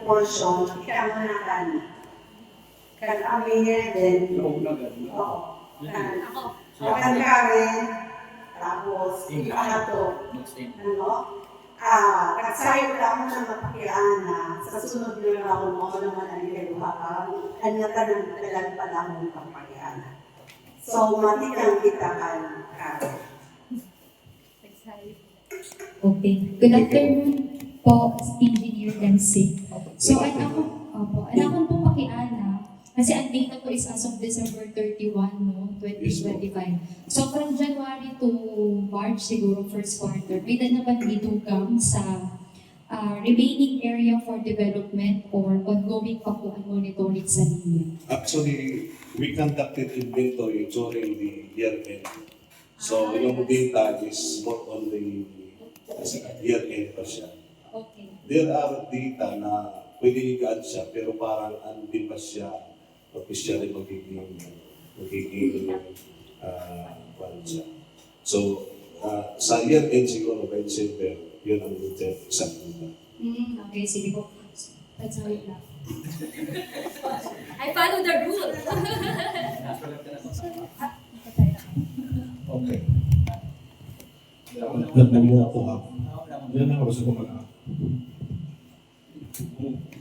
portion, kaya mo na kani. Kan amin niya din. Oo. Kan Karen, tapos ikahato. Ano? Nagsayo lang mo na mapakiana, sa sunod nyo lang ako mo naman ang ikaluha ka, kanya ka ng tagal pa lang mong papakiana. So, matikang kita Karen. Okay. Good afternoon po, Engineer MC. So, alam ko po pakiana, kasi ang data ko is as of December 31, no, 2025. So, from January to March, siguro first quarter, may naman didugang sa remaining area for development or ongoing pa po ang monitoring sa linya. Actually, we conducted inventory during the year end. So, yung data is more on the year end pa siya. Okay. There are data na pwede i-add siya, pero parang hindi pa siya officially magiging siya. So, sa year end siguro, by December, yun ang exact data. Okay, sige po. That's how it lang. I follow the rule. Okay. Nagmamula po ako. Yan ako sa kumaga.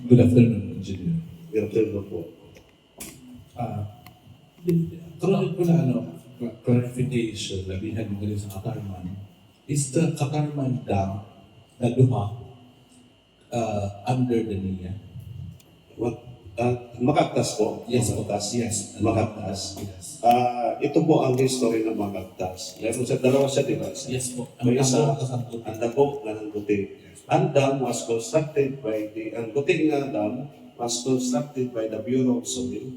Good afternoon, Engineer. Good afternoon po. Karoon ko na clarification na binag mo rin sa Katarman. Is the Katarman Dam na duha under the NIA? Makagtas po? Yes, Makagtas. yes. Makagtas. Yes. Ito po ang history ng Makagtas. Meron sa dalawa siya, di ba? Yes po. May isa, kasangkot. ang dabo na ng Guting. Ang dam was constructed by ang Guting na dam was constructed by the Bureau of Soil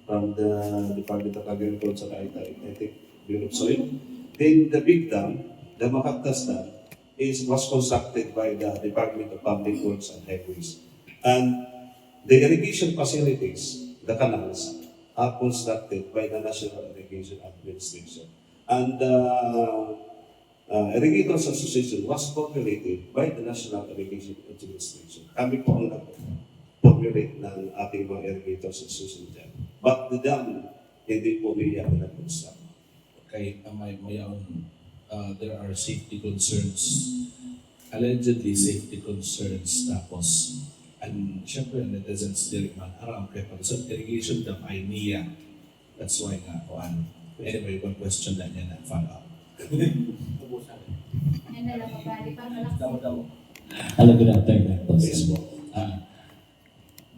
from the Department of Agriculture, I think, Bureau of Soil. Then the big dam, the Makagtas Dam, was constructed by the Department of Public Works and Highways. And the irrigation facilities, the canals, are constructed by the National Irrigation Administration. And Irrigators Association was formulated by the National Irrigation Administration. Kami po ang nag-formulate ng ating mga Irrigators Association dyan. But the dam, hindi po niya nag-construct. Kay there are safety concerns, allegedly safety concerns, tapos syempre netizens diri man aram kay pag sa irrigation dam ay niya. That's why nga anyway, one question na niya na follow up. Yan na lang, mabali pa malaki. Hello, good afternoon po. Yes po.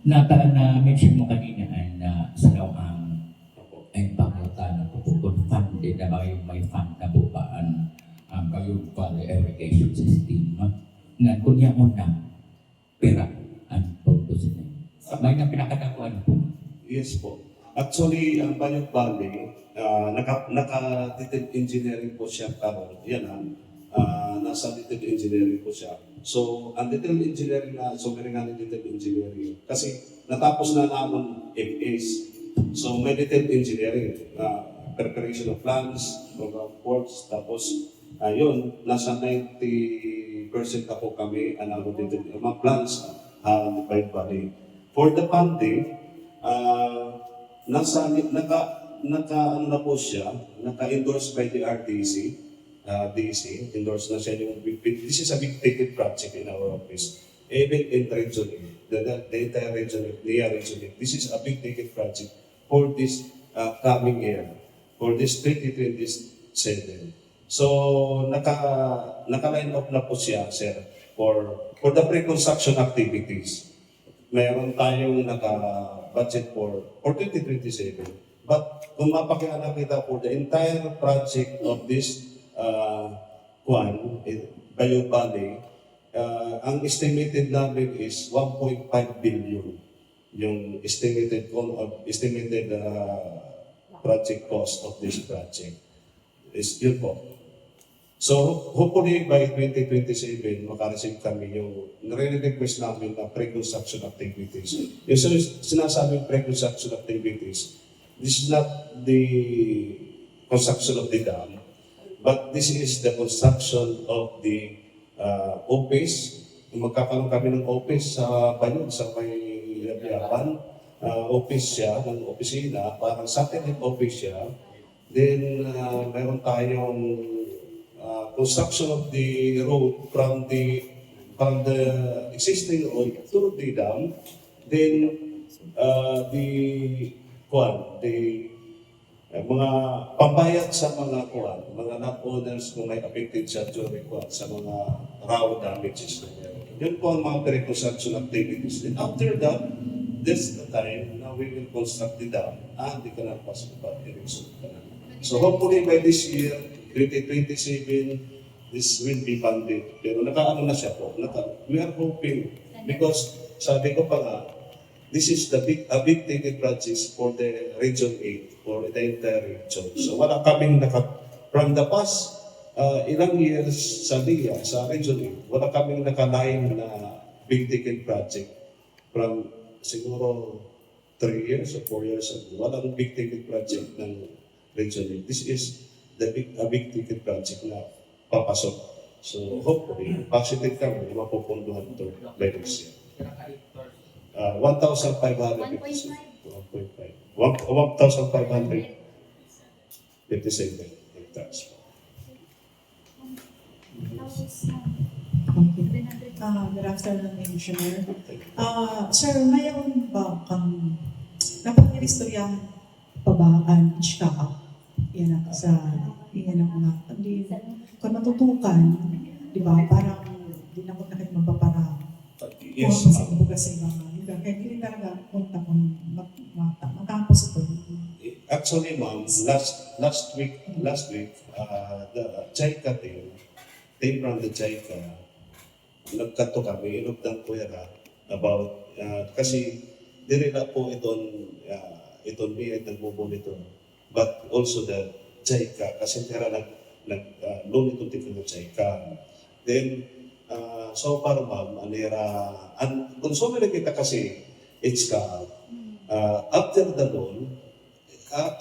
Na-mention mo kanina na sa daw ang pangutan na funded na ba yung may fund na bubaan ang kayong valley irrigation system. No? Nga kunya mo na pera ang purpose niya. May na pinakadakuan po. Yes po. Actually, ang Bayog Valley, naka-detailed engineering po siya karon. Yan nasa detailed engineering po siya. So, ang detailed engineering so meron nga detailed engineering. Kasi natapos na naman FAs. So, may detailed engineering, preparation of plans, program reports, tapos, yun, nasa 90% ako kami, mga plans, the Bayog Valley. For the funding, ano na po siya, naka-endorse by the RDC, endorsed na siya yung this is a big ticket project in our office. Even in region the entire region, this is a big ticket project for this coming year, for this 2027. So, naka-line up na po siya, sir, for the pre-construction activities. Mayroon tayong naka-budget for 2027. But kung mapakialam kita for the entire project of this Bayog Valley, ang estimated namin is 1.5 billion. Yung estimated project cost of this project is yun po. So, hopefully by 2027, makareceive kami yung nare-request namin na pre-construction activities. Yung sinasabing pre-construction activities, this is not the construction of the dam, but this is the construction of the office, magkakaroon kami ng office sa Bayod, sa may Yaban. Office siya, ng opisina, parang satellite office siya. Then, meron tayong construction of the road from the existing road to the dam. Then, mga pambayad sa mga mga landowners kung may affected siya during sa mga raw damages na meron. Yun po ang mga pre-construction activities. And after that, this is the time na we will construct the dam and the canal possible erection canal. So hopefully by this year, 2027, this will be funded. Pero nakaano na siya po. We are hoping because sabi ko pa nga, this is a big ticket project for the Region 8, for the entire region. So wala kaming from the past ilang years sa DIA, sa Region 8, wala kaming nakaline na big ticket project from siguro 3 years or 4 years ago. Walang big ticket project ng Region 8. This is a big ticket project na papasok. So hopefully, positive kami na mapupunduhan ito by this year. 1,500. 1,500. 1,557 hectares. Good afternoon, Engineer. Sir, mayroon ba kang napag-inistoryahan pa ba ang Ishkaka? Yan ang mga, kung matutukan, di ba, parang di na ko nakit magpaparang. Yes, Kasi bukas sa ibang lugar. Kaya hindi talaga punta kung matapos ito. actually, ma'am, last week, the JICA team from the JICA, nagkato kami, inugtang ko yan about, kasi diri na po itong BI nagmumonitor, but also the JICA, kasi tira loan itong tipo ng JICA. Then, so far ma'am, consumer kita kasi, it's after the loan,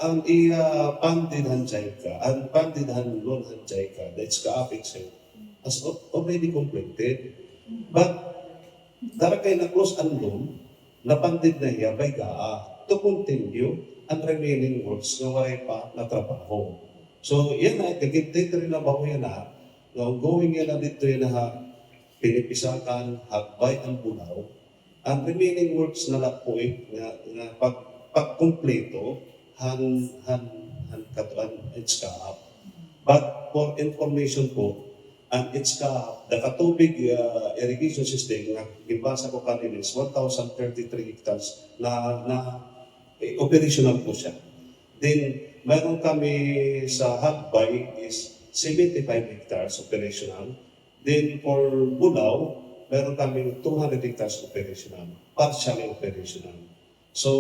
ang pandidhan JICA, ang pandidhan loan ng JICA, the ITSCA itself, has already completed. But, darakay na close ang loan, napandid na iya by GAA to continue ang remaining works na waray pa na trabaho. So, yan na, nagkintay rin na ba yan na, going yan na dito yan na pinipisakan, hagbay ang bulaw, ang remaining works na lapoy na pagkumpleto, katuan ITSCA. But for information po, ang ITSCA, the katubig irrigation system na gibasa ko kanina is 1,033 hectares na operational po siya. Then, meron kami sa Hagbay is 75 hectares operational. Then, for Bulao, meron kami 200 hectares operational, partially operational. So,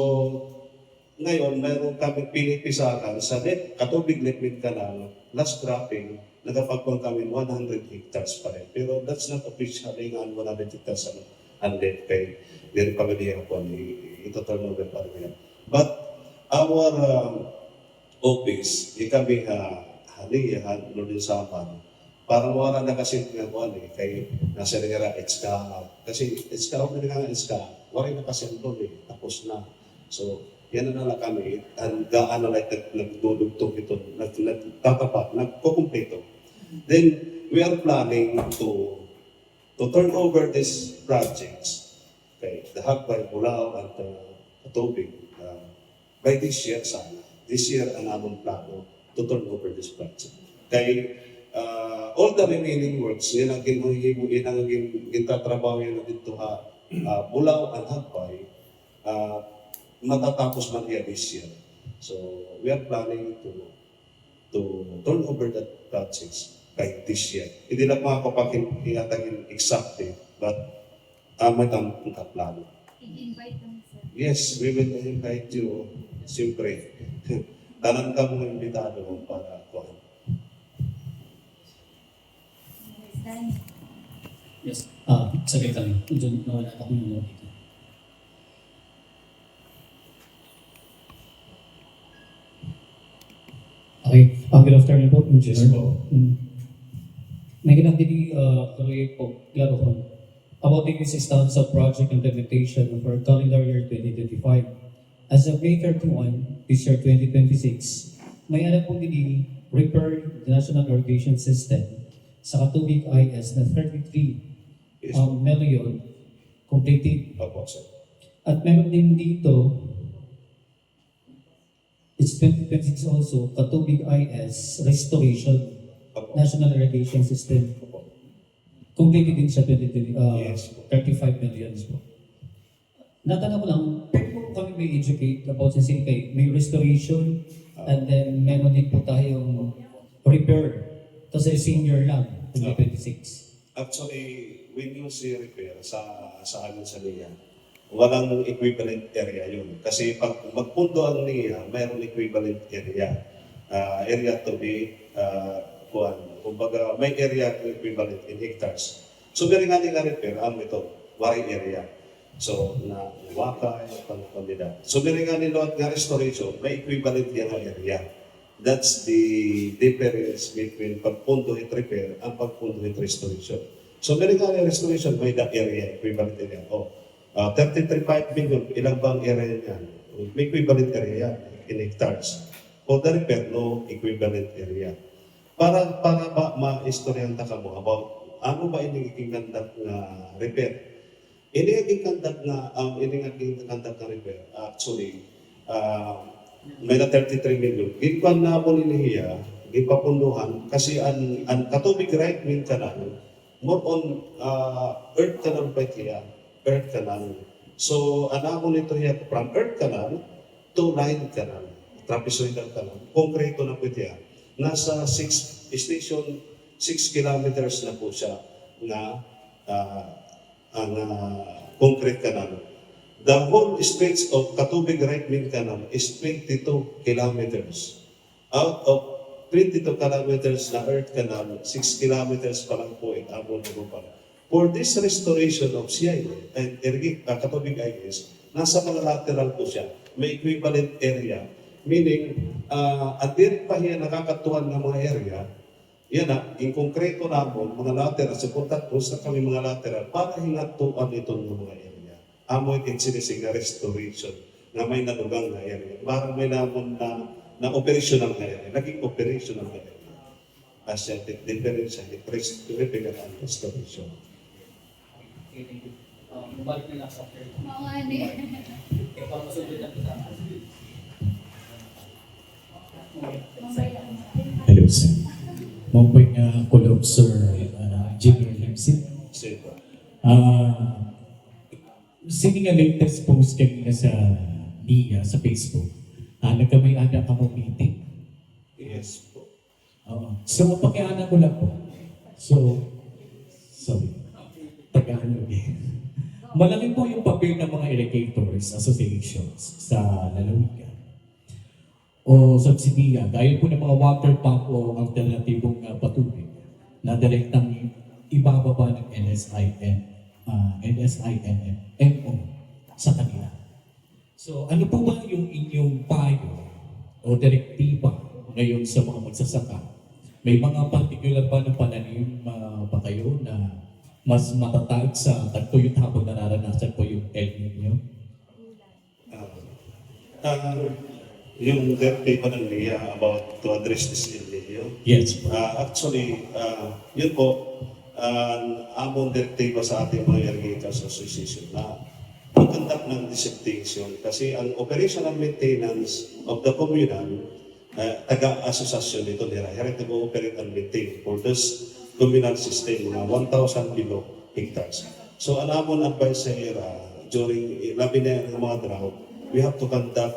ngayon, meron kami pinipisakan sa katubig Litmin Canal, last cropping, nagapagpon kami 100 hectares pa rin. Pero that's not officially nga 100 hectares ang left kay hindi pa ganyan po ito turnover pa rin. But our office, kami halihan no din sa amin, parang wala na kasi tinagawa kay nasa nila ITSCA. Kasi ITSCA, wala na kasi ang doon tapos na. So, yan na lang kami, ang gaano like nagdudugtong ito, nagtatapat, nagkukumpleto. Then, we are planning to turn over these projects, okay, the Hagbay, Bulao, and Katubig, by this year sana. This year, ang among plano to turn over this project. Kay, all the remaining works, yan ang gintatrabaho yan dito Bulao and Hagbay, matatapos man yan this year. So, we are planning to turn over that projects by this year. Hindi lang mga kapag-iatagin exactly, but may tamang plano. I-invite them, sir. Yes, we will invite you. Siyempre, tanang ka mong imbitado para kuhan. Yes. Saglit lang. Diyan nawala ako ng dito. Okay. Good afternoon po, Engineer. May ginagdili karoy po, klaro ko. about the status of project implementation for calendar year 2025. As of May 31, this year 2026, may alam po din repair the National Irrigation System sa Katubig IS na 33 Yes. million completed. Opo, sir. At meron din dito, it's 2026 also, Katubig IS restoration, Opo. National Irrigation System. Completed din siya 2020, Yes. 35 million po. Natanong ko lang, pwede po kami may educate about sa kay may restoration and then meron din po tayong repair. Tapos ay senior lang, 2026. Actually, when you say repair sa amin sa NIA, walang equivalent area yun. Kasi pag magpundo ang NIA, mayroong equivalent area. Area to be, kumbaga, may area equivalent in hectares. So, meron nga nila repair, ito, wari area. So, na wakay, pang-kandida. So, meron nga nila nga restoration, may equivalent yan na area. That's the difference between pagpundo at repair and pagpundo at restoration. So, meron nga nila restoration, may the area, equivalent area. 33.5 million, ilang bang area yan? May equivalent area yan, in hectares. For the repair, no equivalent area. Para ba ma-istoryan ta ka mo about ano ba ini ikingandak na repair? Ini ikingandak na repair. Actually, may na 33 million. Gitpan na po niya, gipapunduhan kasi ang Katubig right wing canal more on earth canal ba kaya? Earth canal. So, anamo nito yan from earth canal to line canal, trapezoidal canal. Konkreto na po yan. Nasa 6 kilometers na po siya na concrete canal. The whole stretch of Katubig Right Main Canal is 22 kilometers. Out of 22 kilometers na earth canal, 6 kilometers pa lang po itabon na po. For this restoration of CIA and Katubig IS, nasa mga lateral po siya. May equivalent area. Meaning, at din pa yan nakakatuhan ng mga area, yan na, in konkreto namin, mga lateral, sa contact post na kami mga lateral, para hingatuan itong mga area. Amoy kinsinising na restoration na may nadugang na area. Parang may namon na operational na area, naging operational na area. As yan, difference yan, repair and restoration. Balik na lang sa after. Oo, ano eh. Ipapasulit na kita. Hello, sir. Mabuhay nga Colonel Sir Jimmy Limsit. Sino? Sini nga latest post kanina sa NIA, sa Facebook. Nagkamay-ana ka mo meeting. Yes po. So, pakianan ko lang po. So, sorry. Tagalog eh. Malaki po yung papel ng mga irrigators associations sa lalawigan o subsidiya, gaya po ng mga water pump o alternatibong patubig na direktang ibababa ng NSINMO sa kanila. So ano po ba yung inyong payo o direktiba ngayon sa mga magsasaka? May mga particular ba na pananim ba kayo na mas matatag sa tagtuyot habang nararanasan po yung El Nino? Yung dirty pa ng NIA about to address this El Nino. Yes po. Actually, yun po, among direktiba sa ating mga irrigators association na mag-conduct ng dissertation kasi ang operational maintenance of the communal taga-association nito nila, here to operate and maintain for this communal system na 1,000 below hectares. So, ang amon advice sa during labi na ng mga drought, we have to conduct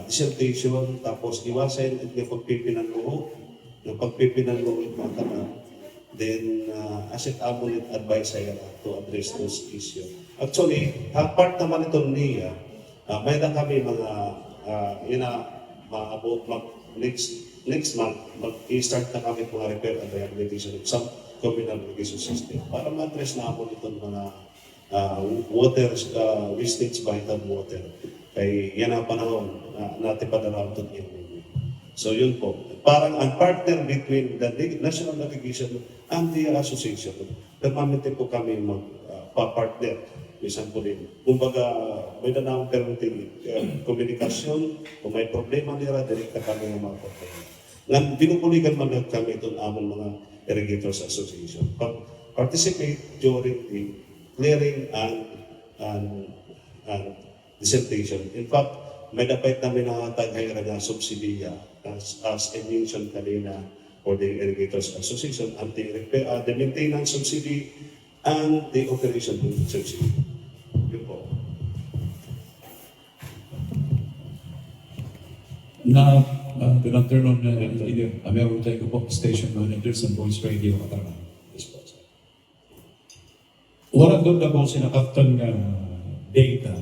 dissertation, tapos iwasan yung pagpipinanluho, yung pagpipinanluho mga kanal. Then, asset amon advice sa to address those issues. Actually, ang part naman ito niya, may na kami mga, next month, mag-i-start na kami mga repair and rehabilitation of some communal irrigation system para ma-address na po itong mga water, wastage vital water. Kaya yan ang panahon natin padalaw ito niya. So yun po. Parang ang partner between the National Navigation and the association permanente po kami mag-partner. Minsan po din. Kumbaga, may nanang permanente komunikasyon, kung may problema nila, direkta kami ng mga problema. Ngan binukuligan man lang kami itong among mga Irrigators Association. Participate during the clearing and dissertation. In fact, may dapat namin nakataghay na subsidiya as I mentioned kanina for the Irrigators Association and the maintenance subsidy and the operation subsidy. Yun po. Na good afternoon, Engineer Amero Jacob po, Station Managers and Voice Radio Katarang. Yes po, sir. Wala doon na po sinakaptan nga data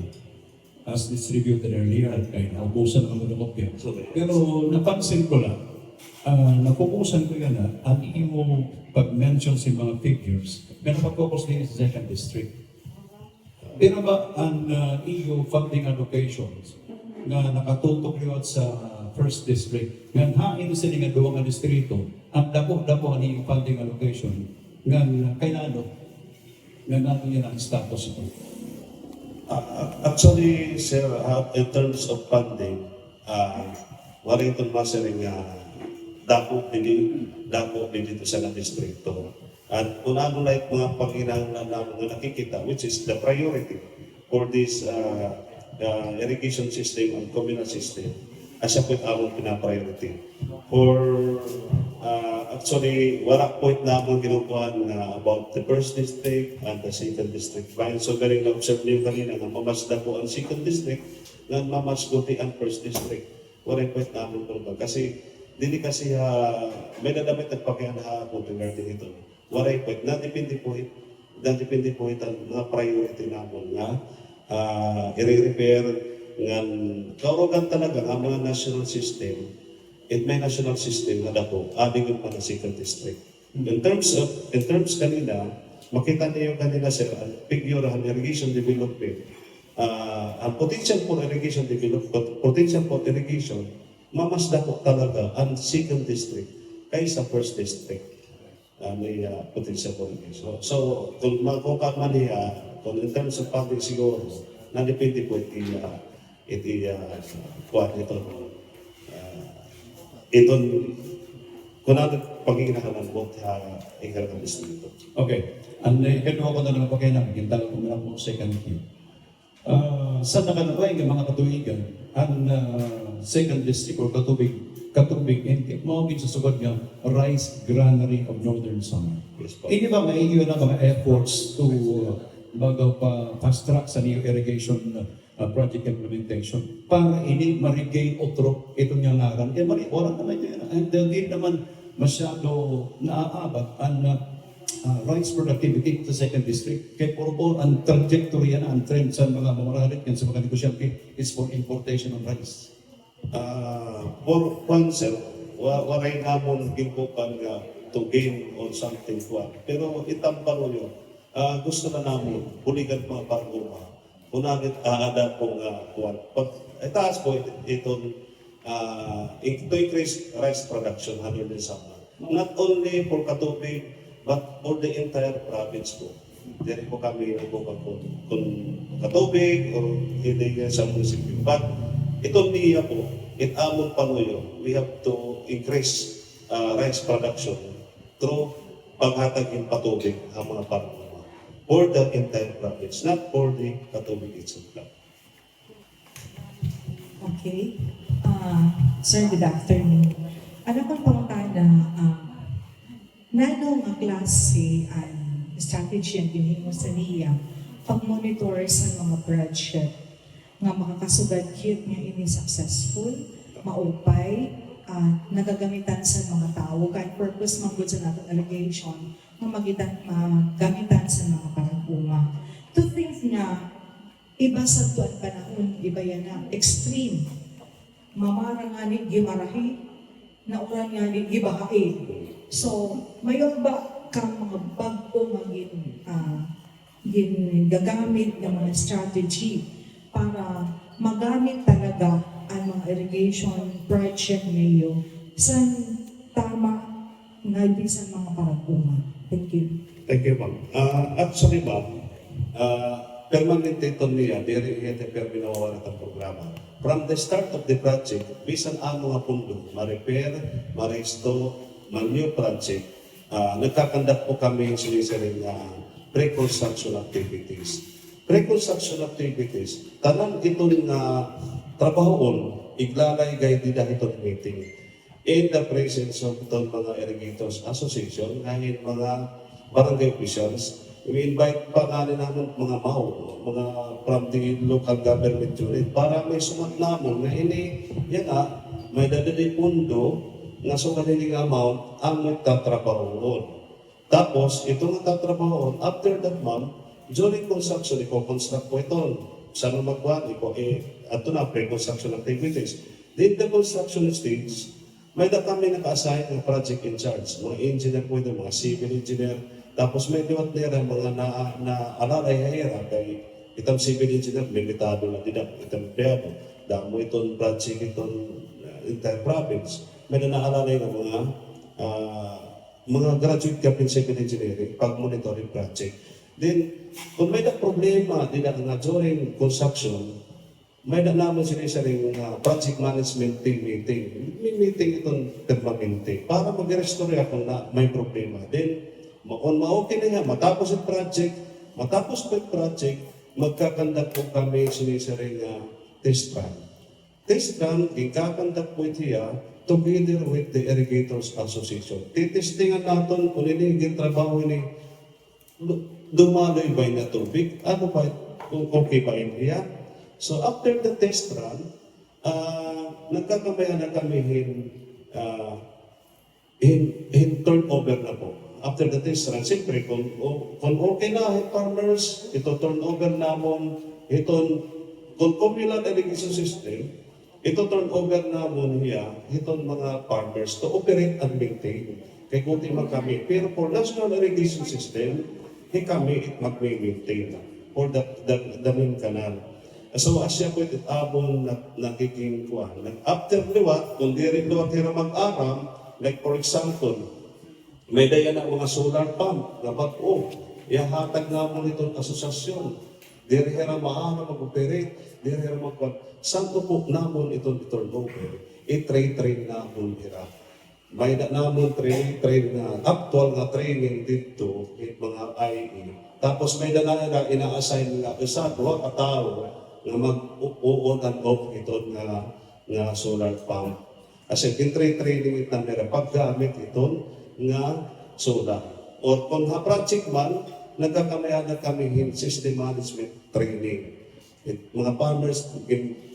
as distributed earlier at kaya naubusan ang mga kopya. Pero napansin ko lang, napupusan ko yan na ang imo pag-mention sa mga figures na napag-focus din sa second district. Pero ba ang iyo funding allocations nga nakatutok liwat sa first district nga hain sa nga duwa nga distrito ang dako-dako ang iyong funding allocation nga kailangan nga nato yan ang status ito. Actually, sir, in terms of funding, wala itong masaring dako dito sa distrito. At kung ano na mga panginahanglan na mga nakikita, which is the priority for this irrigation system and communal system, asya po ang pinapriority. Actually, wala point na akong kinukuha about the first district and the second district. So, galing na-observe niyo kanina na mamasda po ang second district na mamasguti ang first district. Wala point na akong kinukuha. Kasi, dili kasi may nadamit at pakianaha po regarding ito. Wala point. Nadepende po ito ang mga priority namin nga i-repair nga kaurugan talaga ang mga national system. It may national system na dako, aling pa na second district. In terms kanina, makita niyo kanina sir, ang figure ang irrigation development. Ang potential for irrigation development, potential for irrigation, mamasda po talaga ang second district kaysa first district. May potential for irrigation. So kung magkukat man niya, kung in terms of funding siguro, nadepende po itong kung ano pagkikinahalan mo ikarang distrito. Okay. Ang ikaduha ko na naman pagkainang, gintagal ko na po second queue. Sa nakalaway ng mga katuigan, ang second district or katubig, and mo sa sugod nga Rice Granary of Northern Samar. Yes po. Hindi ba maiiwan na mga efforts to bago pa fast track sa new irrigation project implementation para ini ma-regain otro itong yung ngaran. Orang naman yun. And hindi naman masyado naaabot ang rice productivity sa second district. Kaya puro ang trajectory yan, ang trend sa mga mamaralit yan sa mga negosyante is for importation of rice. For one, sir, waray namon gibukan nga to gain on something kuwan. Pero itambaro yun. Gusto na namin, buligan mga parguma. Unangit ada pong kuwan. Pag itaas po itong to increase rice production 100 summer. Not only for Katubig, but for the entire province po. Dili po kami nagbukan kung Katubig or hindi sa munisipyo. But itong niya po, itamon Panguyo, we have to increase rice production through paghatag in patubig ang mga parguma. For the entire province, not for the Katubig itself. Okay. Sir, good afternoon. Ano kong pangutana, nano nga klase ang strategy ang ginhimo sa niya pag-monitor sa mga project nga makakasugad kit nga ini successful, maupay, nagagamitan sa mga tao, kahit purpose man sa natin irrigation, nga magamitan sa mga parangkunga. To think nga, iba sa tuwan panahon, iba yan na extreme. Mamara nga ni gimarahi, nauran nga ni gibahae. So, mayon ba kang mga bago maging gagamit ng mga strategy para magamit talaga ang mga irrigation project ngayon sa tama nga sa mga parangkunga. Thank you. Thank you, ma'am. Actually, ma'am, permanent ito niya, diri ito pero binawawala ang programa. From the start of the project, bisan ano nga pundo, ma-repair, ma-restore, ma-new project, nagkakandak po kami sinisiring pre-construction activities. Pre-construction activities, tanan itong trabahoon, iglalay gay di dahil itong meeting. In the presence of itong mga irrigators association, ngayon mga barangay officials, we invite pa namin mga MAU, mga from the local government unit, para may sumat namon na ini, yan may dadali pundo nga sumaling amount ang nagtatrabahoon. Tapos, itong nagtatrabahoon, after that month, during construction, i-construct po ito. Sana magwan, ato na pre-construction activities. Then the construction stage, may da kami naka-assign ng project in charge. Mga engineer po ito, mga civil engineer. Tapos may diwat nila mga na-alalay hera kay itong civil engineer, limitado na tidak itong empleyado. Damo itong project itong inter-province. May na-alalay ng mga graduate ka in civil engineering, pag-monitoring project. Then, kung may problema din nga during construction, may naman sila sa ring project management team meeting. May meeting itong permanente para mag-restore kung may problema. Then, kung ma-okay na nga, matapos ang project, magkakandak po kami sa ring test run. Test run, ikakandak po itiya together with the Irrigators Association. Titestingan natin kung iniging trabaho ni dumaloy ba na tubig, ano ba, kung okay ba niya. So after the test run, nagkakabayan na kami in turnover na po. After the test run, siyempre kung okay na, farmers, ito turnover namon, kung communal irrigation system, ito turnover namon itong mga farmers to operate and maintain. Kaya kunti man kami. Pero for national irrigation system, kami mag-maintain for the main canal. So asya po ito abong nakiking kuwan. After liwat, kung di rin liwat hira mag-aram, like for example, may daya na mga solar pump na bago, ihahatag namon itong asosasyon. Di rin hira maaram mag-operate, di rin hira mag-kuwan. Santo po namon itong turnover, i-train namon hira. May namon train na actual na training dito mga IE. Tapos may na ina-assign nga isa, duha ka tao na mag-on and off ito nga solar pump. Kasi training ito na paggamit ito nga solar. O kung project man, nagkakamayan na kami system management training. Mga farmers,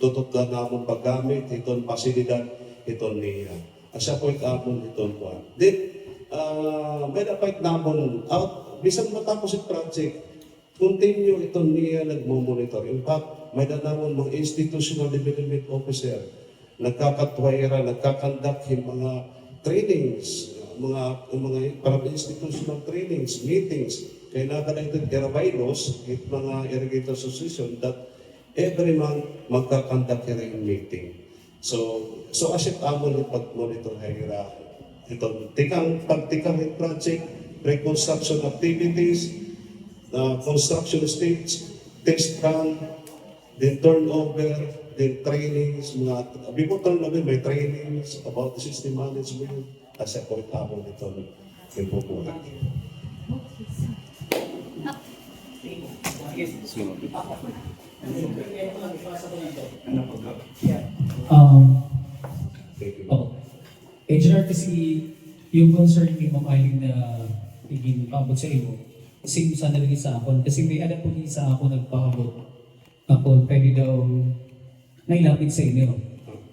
tututunan namon paggamit, itong pasilidad, itong niya. Asya po ikamon itong kuwan. Then, may dapat namon out, bisan matapos yung project, continue itong niya nagmumonitor. In fact, may namon mga institutional development officer, nagkakatwayra, nagkakandak yung mga trainings, mga para institutional trainings, meetings, kaya nakalaitid Karabaylos, mga irrigator association, that every month magkakandak yung meeting. So asip amon yung pag-monitor hira itong pagtikang yung project, reconstruction activities, construction stage, test run, then turnover, then trainings, before turnover may trainings about the system management, as a point amon itong yung pupunan. Engineer, kasi yung concern ni Ma'am Eileen na ipabot sa iyo, same sana lagi sa akon. Kasi may alam po niya sa ako nagpaabot. Ako, pwede daw nailapit sa inyo.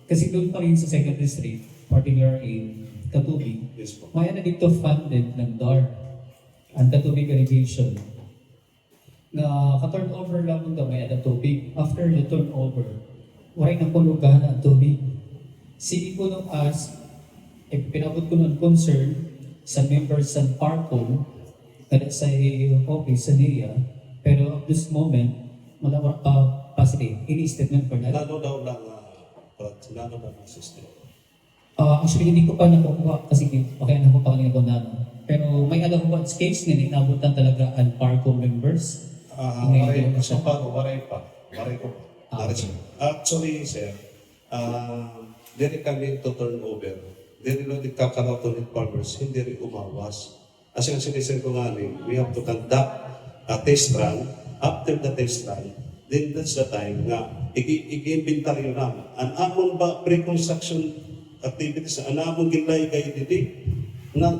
Kasi doon pa rin sa second district, particular in Katubig, Yes po. may dito funded ng DAR, ang Katubig Irrigation. Na ka-turnover lang daw may tubig. After the turnover, waray na pulugan ang tubig. Sige po nung pinabot ko ng concern sa members ng PARCOM kada sa office sa NIA, pero at this moment, malawak positive. Ini statement for that. Nano daw lang system. Actually, hindi ko pa nakukuha kasi pakialam ko pa kanina ko na. Pero may alam ko ba case nga inabutan talaga ang PARCO members? Waray pa. Waray ko. Okay. Actually, sir, dili kami to turn over. Dili no kakarato ni farmers, hindi rin umawas. Kasi ang sinisir ko nga we have to conduct a test run. After the test run, then that's the time nga i-inventory na. Ang amon ba pre-construction activities, ang amon gilay kay didi, na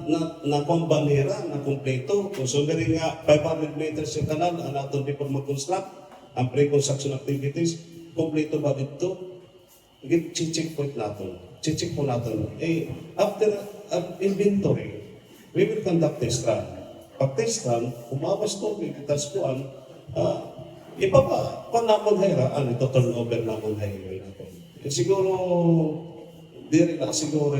kombanera, na kompleto. So, meron nga 500 meters yung kanal, ang aton before mag-construct, ang pre-construction activities, kompleto ba dito? Check point natin. Check po natin. After inventory, we will conduct test run. Pag test run, umawas to, may kitaspuan, ipapa, kung namang hayra, ito turnover namang hayra natin. Siguro, di rin na siguro,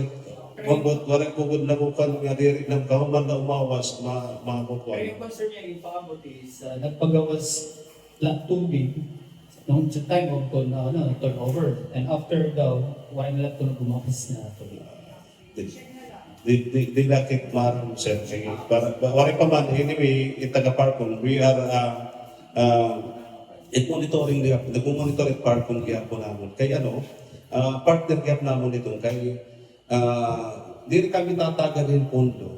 wala pugod na bukan nga di rin ng kahuman na umawas, mabukuan. Pero yung concern niya, yung paabot is, nagpagawas tubig noong sa time of turnover. And after daw, wala nila ito na gumakas na tubig. Di lakit maram, sir. Wala pa man, anyway, itaga-parkon, we are monitoring nag-monitor at parkon kaya po namin. Kaya partner gap namin ito, kaya di rin kami tatagalin pondo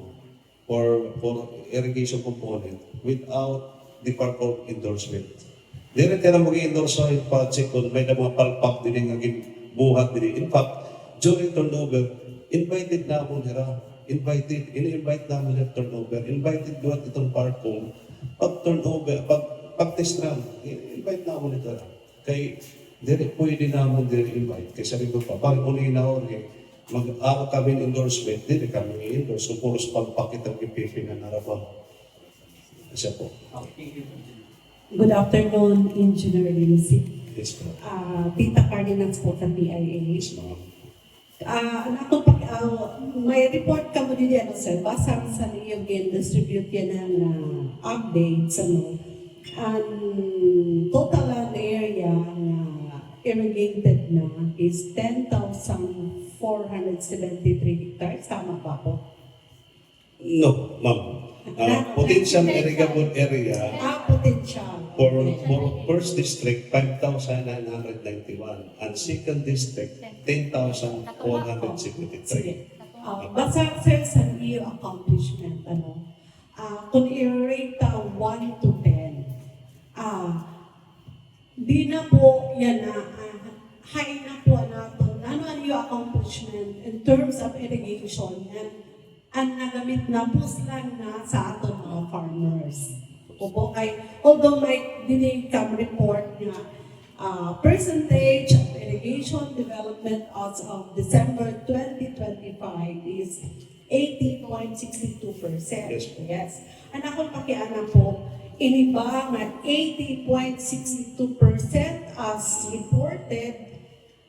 for irrigation component without the park endorsement. Di rin tayo mag-endorse sa project kung may na mga palpak din yung buhat din. In fact, during turnover, invited na ako nila. In-invite namin yung turnover. Invited doon itong park kung pag-turnover, pag-test run, invite na ako nito. Kaya pwede namin invite. Kaya sabi ko pa, parang unahin na ako mag-ako kami endorsement, hindi kami endorse. So, puros pagpakit ang PPP na narabang. Siya po. Good afternoon, Engineer Lindsay. Yes, ma'am. Tita Cardinals po sa PIA. Yes, ma'am. May report ka mo din sir, basang sa niyo distribute yan ng updates, ang total land area na irrigated na is 10,473 hectares. Tama ba po? No, ma'am. Potential irrigable area Potential. for first district, 5,991. And second district, 10,473. Basta sir sa iyo accomplishment, kung i-rate 1 to 10, di na po yan high na po nato. Ano ang iyo accomplishment in terms of irrigation ang nagamit na puslan na sa aton mga farmers. Opo, although may dinig kam report na percentage of irrigation development as of December 2025 is 80.62%. Yes. Ang akong pakialam po, iniba nga 80.62% as reported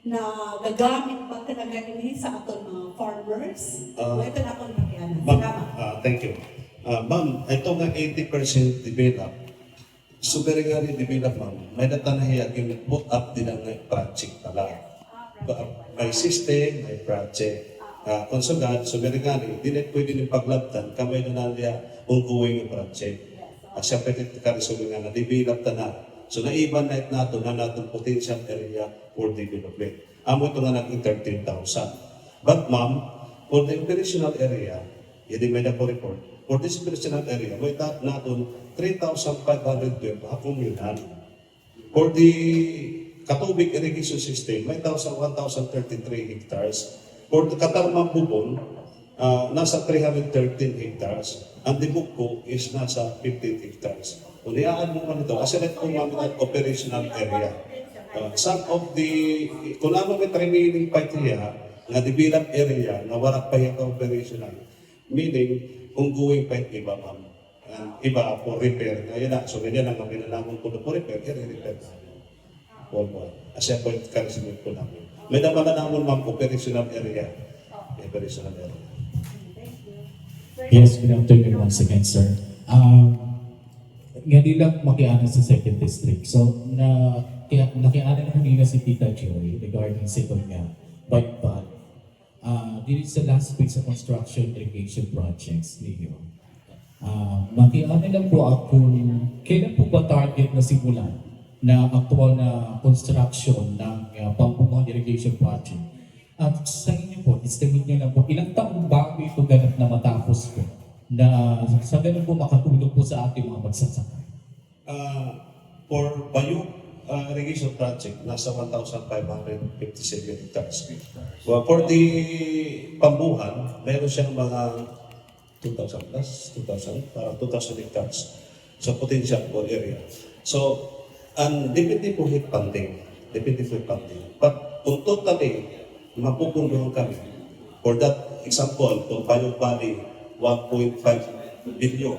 na gagamit ba talaga ini sa aton mga farmers? Ito na akong pakialam. Salamat. Thank you. Ma'am, ito nga 80% develop. Super nga rin develop, ma'am. May natanahiyag yung put up din ang project pala. May system, may project. Konsugad, super nga rin, di na pwede nyung paglabtan, kamay na naliya ongoing yung project. Siya pwede ka-resolve nga na, develop na. So naiban na nato na natin potential area for development. Amo ito nga naging 13,000. But ma'am, for the operational area, hindi may na po report, for this operational area, may natin 3,512 hakuminan. For the Katubig irrigation system, may 1,033 hectares. For the Katarmang Bubon, nasa 313 hectares. Ang Dibugko is nasa 15 hectares. Kung iaan mo man ito, kasi ito ang operational area. Some of the, kung ano may remaining part niya, na developed area, na warak pa yung operational, meaning, ongoing pa yung iba, ma'am. Iba for repair. Ngayon na, so ganyan lang ang pinalaman ko na for repair, i-repair namin. Asya po yung karesimit ko namin. May naman na naman, ma'am, operational area. Operational area. Yes, good afternoon once again, sir. Nga nila makianan sa second district. So, nakianan na kanina si Tita Joy regarding sa ito niya, bike ban. dito sa last week sa construction irrigation projects ninyo. Makiano lang po ako, kailan po ba target na simulan na actual na construction ng pambuong irrigation project? At sa inyo po, estimate nyo lang po, ilang taon bago ito ganap na matapos po na sa ganun po makatulong po sa ating mga magsasaka? For Bayog irrigation project, nasa 1,557 hectares. Well, for the Pambuhan, meron siyang mga 2,000 plus, 2,000, parang 2,000 hectares sa potential or area. So, and depende po hit funding. Depende po hit funding. But kung totally, mapupunduhan kami. For that example, kung Bayog Valley, 1.5 billion.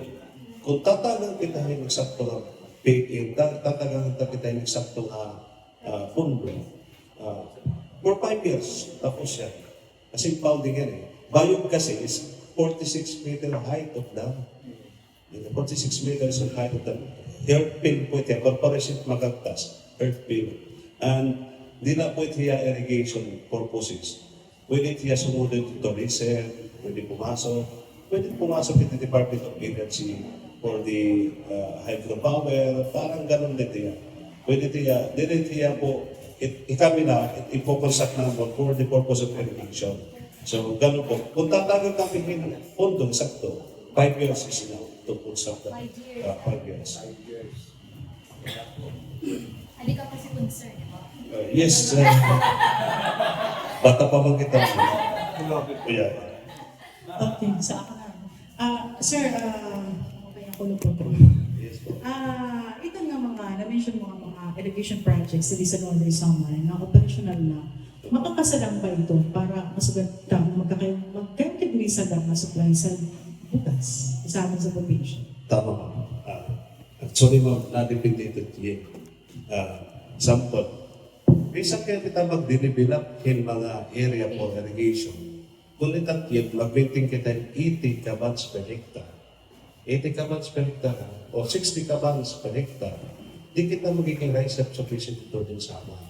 Kung tatagang kita yung eksakto na tatagang kita yung eksakto na pundo, for 5 years, tapos yan. Kasi pounding yan eh. Bayog kasi is 46 meter height of dam. 46 meters of height of dam. Earthfill po ito, corporation magagtas, earthfill. And di na po ito irrigation purposes. Pwede ito sumunod ito reserve, pwede pumasok ito Department of Energy for the hydropower, parang ganun dito yan. Pwede ito po, kami na, ipokonsak na for the purpose of irrigation. So, ganun po. Kung tatagal kami ng pondo, sakto, 5 years is enough to construct that. 5 years. Hindi ka kasi concerned, di ba? Yes. Bata pa man kita. Yeah. Okay, sa akin na. Sir, okay ako na po. Ito nga mga, na-mention mga irrigation projects sa Lisa Northern Summer na operational na. Makakasalang ba ito para masugat magkakagrisan lang na supply sa bukas sa amin sa probinsya? Tama ka. Actually, ma'am, nadepende ito yun. Sample. Isa kaya kita mag-develop in mga area for irrigation. Kung itat yun, mag-maintain kita 80 kabans per hectare. 80 kabans per hectare o 60 kabans per hectare. Di kita magiging rice sufficient ito din sa ama.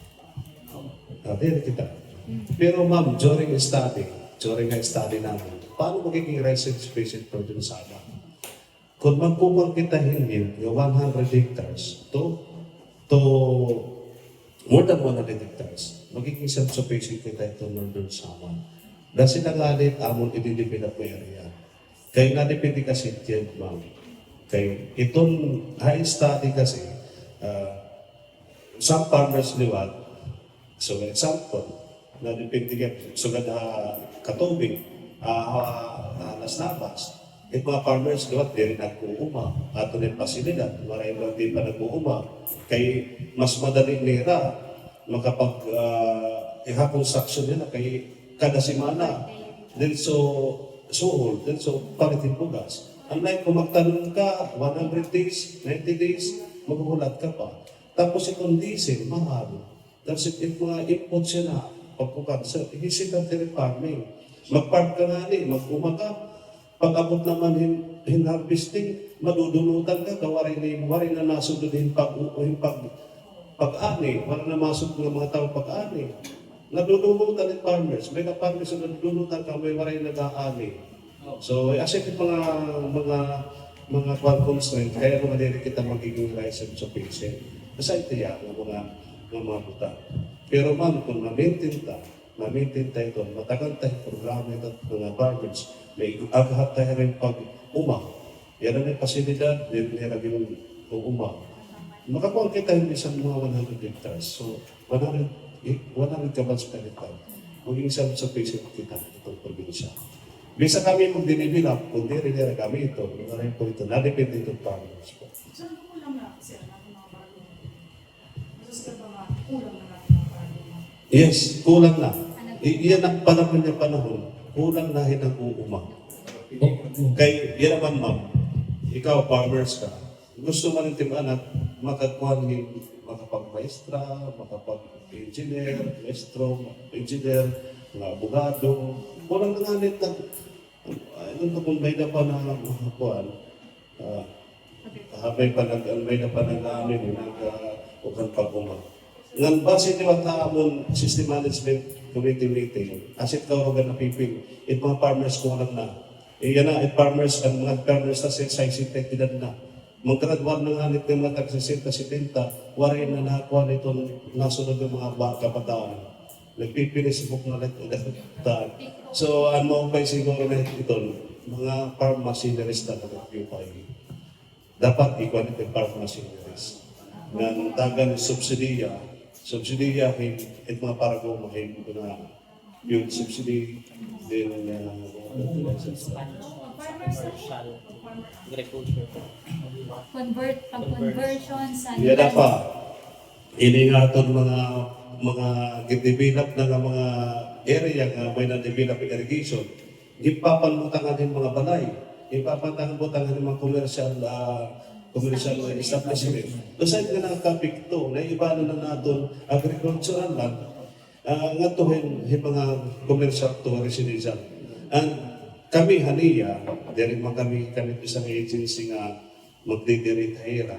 Dito kita. Pero ma'am, during a study namin, paano magiging rice sufficient ito din sa ama? Kung magpupang kita hindi yung 100 hectares to more than 100 hectares, magiging self-sufficient kita ito Northern Samar. Dahil sinangalit, amon i-develop na area. Kaya nadepende kasi yan, ma'am. Kaya itong high study kasi, some farmers liwat, so example, nadepende ka, so katubig, nasnabas, at mga farmers liwat, di rin nag-uuma. Ato rin pasilidad, maraming lang din pa nag-uuma. Kaya mas madaling nila makapag-construction nila kay kada semana. Then so palitin bugas. Unlike kung magtanong ka, 100 days, 90 days, maghuhulat ka pa. Tapos itong diesel, mahal. Tapos mga input siya na, pagkukat. So, hesitant farming. Mag-park ka nga mag-umaga. Pag-abot naman harvesting, madudunutan ka, wari na nasundod pag-ani, wala na masok ng mga tao pag-ani. Nadudunutan ng farmers, may farmers na nadudunutan ka, may wari nag-aani. So, asset yung mga constraint, kaya mga dili kita magiging license of patient. Basta ito yan, mga buta. Pero ma'am, kung ma-maintain tayo ito, matagal tayo programa ito mga farmers, may aghat tayo rin pag-uma. Yan ang pasilidad, nilagay ng uma. Makakuha kita yung isang mga 100 hectares. So, 100 kabans per hectare. Maging self-sufficient kita itong probinsya. Bisa kami mag-develop, kung di rin kami ito, rin po ito, nadepende itong farmers po. Saan kulang na kasi natin mga parang masusunod ba kulang na natin mga parang Yes, kulang na. Iyan ang panahon, kulang na ang uuma. Kaya, yan naman ma'am, ikaw farmers ka, gusto man ng anak, makapag-maestra, makapag-engineer, engineer, mga abogado, kulang na nga nito. Ano kung may na pa na kuhan, may na pa nag-amin, nag-ukan pag-uma. Ngan base ni wata amon system management committee meeting, asit kaurogan na pipil, it mga farmers ko alam na. Iyan na, it farmers, ang mga farmers na sa site tinad na. Magkradwan na nga nito mga tag-60-70, warin na nakakuha nito nasunod ng mga kabataan. Nagpipilis book na nito. So, ang mga pa siguro na ito, mga farm machineries na nag-occupy. Dapat ikuha nito yung farm machineries. Nang tagan subsidiya, at mga paragumahin ko na yung subsidy din Pag-conversion sa yan pa. Ini nga itong mga develop na mga area nga may na-develop irrigation, ipapanbutangan din mga balay, ipapanbutangan din mga commercial establishment. Doon nga nakakapikto, na iba na natin agricultural land, nga tuhin mga commercial to residential. And kami haniya, dahil kami isang agency nga magdidiritahira,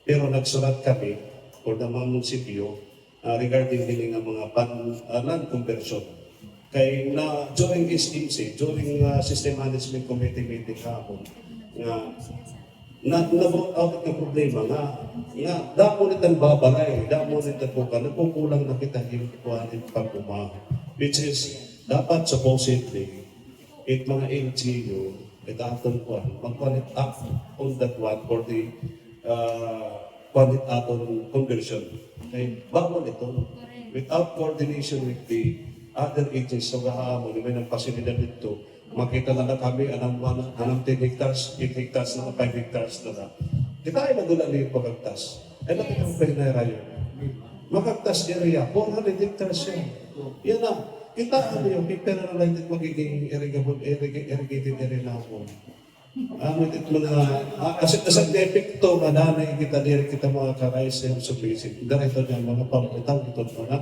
pero nagsurat kami for the mga munisipyo regarding din ng mga land conversion. Kay na during SMC, during System Management Committee meeting hapon, na-brought out ng problema nga damo nitang babalay, damo nitang buka, nagkukulang na kita yung kuhanin pag-uma. Which is, dapat supposedly, it mga LGU, it aton kuhan, mag-connect up on that one for the connect aton conversion. Okay? Bawal ito. Without coordination with the other agencies, so gahamon, may ng pasilidad dito, makita na kami anong 10 hectares, 8 hectares na 5 hectares na. Kita ay nagulali yung pagkagtas. Ay nakita mo pa yung narayo. Makagtas area, 400 hectares yan. Yan na. Kita ano yung pipera na lang magiging irrigated area na ako. Ito mga, kasi sa epekto, madanay kita diri kita mga karais yung subisip. Dahil ito niya, mga pamutang ito mga,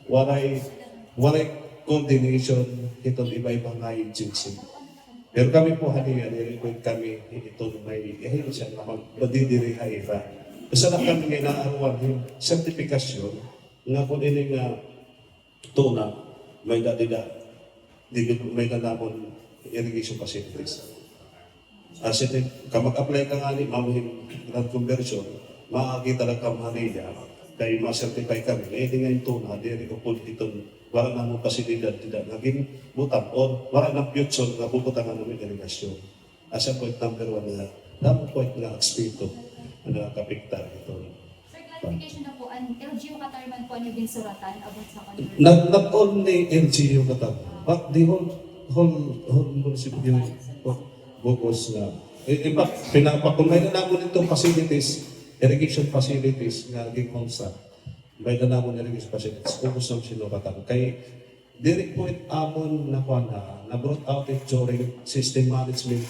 waray coordination itong iba-ibang agency. Pero kami po haniya, nirikod kami ito may ihil siya na magdidiri haira. Basta na kami ngayon naaruan yung sertifikasyon nga kung ini nga tuna, may may nanamon irrigation facilities. As it mag-apply ka nga ni mamuhin land conversion, makakita lang kang haniya, kaya ma-certify kami, hindi nga yung tuna, diri ko po itong wala na mo pasilidad tidak naging butang or wala na future na puputangan namin irrigasyon. Asa point number 1 na damo point na eksperto na nakapikta ito. Sir, clarification na po, ang LGU Katarman po ano yung suratan about sa conversion? Not only LGU Katarman, but the whole municipality focus na. In fact, pinapakumay na namin itong facilities, irrigation facilities nga naging construct. May na namin irrigation facilities, focus ng sinukatan. Kay direct point amon na brought out it during System Management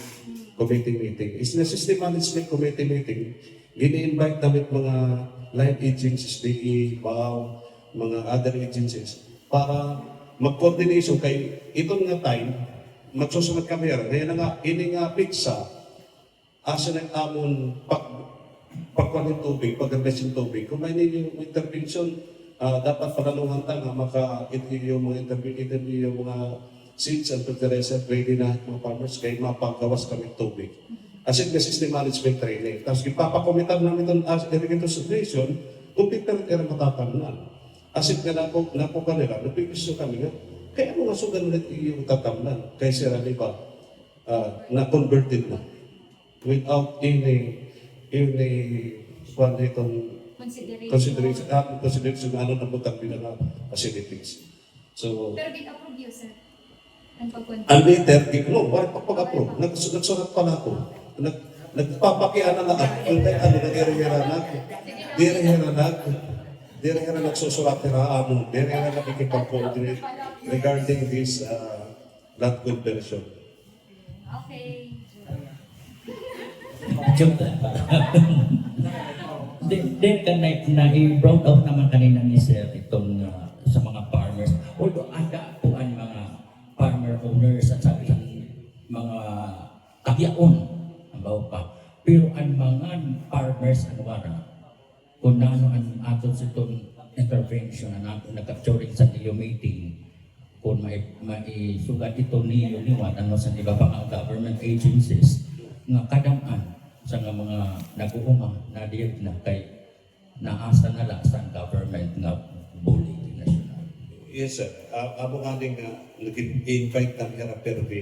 Committee meeting. Is na System Management Committee meeting, gini-invite namin mga line agencies, DE, BAW, mga other agencies, para mag-coordination kay itong nga time, magsusunod kami yan. Ngayon na nga, ini nga pizza, asa ng amon pagkuhan ng tubig, pag-invest ng tubig, kung may yung intervention, dapat panalungan nga maka-interview yung mga interview yung mga seeds and fertilizer ready na mga farmers kaya mapagawas kami tubig. As in the system management training. Tapos ipapakomitan namin itong irrigator submission kung pipirikira matatamnan. As in nga napo kanila, napipiso kami nga, kaya mga sugan ulit yung tatamnan. Kaya sila ba, na-converted na. Without any consideration na ano na butang pinaka facilities. So, Pero din-approve yun, sir? Ang pag-conversion? ang later, bakit pag-approve? Nagsurat pa na ako. Nagpapakiana na ako. Kung kaya ano, dirihira nagsusurat na amo. Dirihira nakikipag-coordinate regarding this land conversion. Okay. Joke lang. Then na-brought out naman kanina ni Sir itong sa mga farmers. Although ada po ang mga farmer owners at sabi mga agyaon ang bawa pa. Pero ang mga farmers ang wara kung nano ang ato sa itong intervention na nakapturing sa niyo meeting kung maisugat ito niyo niwan ano sa iba pang government agencies nga kadaman sa nga mga nag-uuma na diyag na kay naasa na lang sa government nga bullying national. Yes, sir. Amo nga nga nag-invite ng Hera Pervi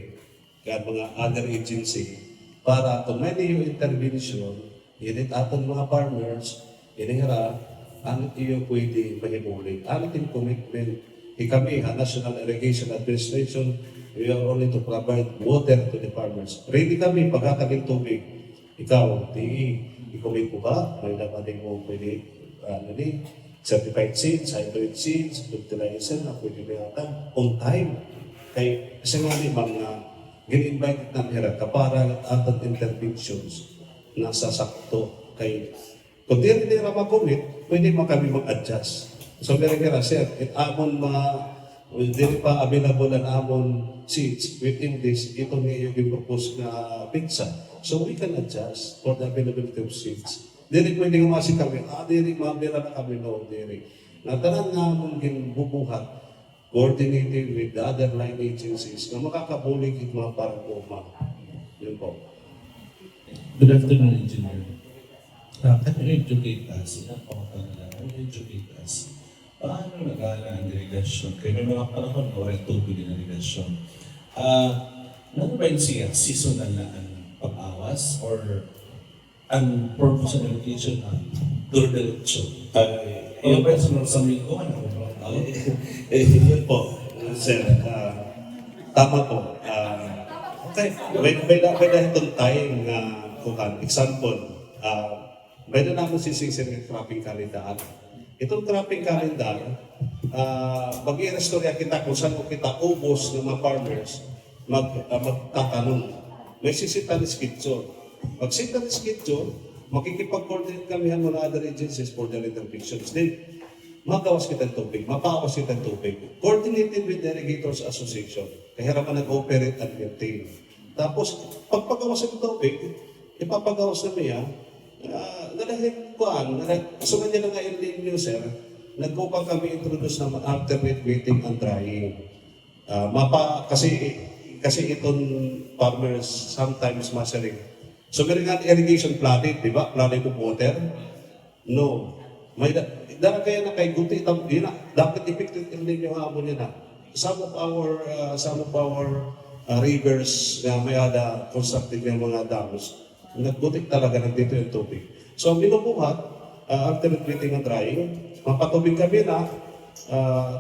kaya mga other agency para kung may niyo intervention, init aton mga farmers, inihira, ano iyo pwede mahimuli. Ano yung commitment? Kami, National Irrigation Administration, we are only to provide water to the farmers. Ready kami pagkakaging tubig. Ikaw, i-commit mo ba? May naman mo pwede, certified seeds, hybrid seeds, fertilizer na pwede mayatan on time. Kaya kasi nga ni mga gin-invite na nila para atang interventions na sasakto. Kay kung di rin nila mag-commit, pwede mo kami mag-adjust. So, kaya sir, amon hindi pa available ang amon seeds within this, ito nga yung propose na pizza. So, we can adjust for the availability of seeds. Dili pwede umasi kami, dili mabira na kami, no, dili. Natanan nga mong ginubuhat, coordinated with the other line agencies na makakabulig yung mga parang uma. Yun po. Good afternoon, Engineer. Can you educate us? Can you educate us? Paano nag-aala ang irigasyon? Kaya may mga panahon na walang tubig ng irigasyon. Ano ba yung siya? Seasonal na ang pag-awas? Or ang purpose ng irrigation na duro-diretso? Yung ba yung sa mga ko? Ano ba ang tao? Yun po, sir. Tama po. Okay. May itong time na example, may na naman sisisir ng cropping calendar. Itong cropping calendar, mag-i-restorya kita kung saan kita ubos ng mga farmers magtatanong. May sisita ni schedule. Pag-sita ni schedule, makikipag-coordinate kami ang mga other agencies for their interventions. Then, magawas kita ng tubig, mapawas kita ng tubig. Coordinated with the Irrigators Association. Kaya naman nag-operate at maintain. Tapos, pagpagawas ng tubig, ipapagawas na niya, nalahin ko so niya na nga yung name sir, nagkupang kami introduce na alternate wetting and drying. Kasi itong farmers sometimes masaling. So meron nga irrigation flooded, di ba? Flooded of water? No. May dara kaya na kay guti yun na, dapat effective din yung hamon niya na. Some of our rivers na may ada constructed ng mga dams, nagbutik talaga nandito yung tubig. So ang binubuhat, alternate wetting and drying, mapatubig kami na,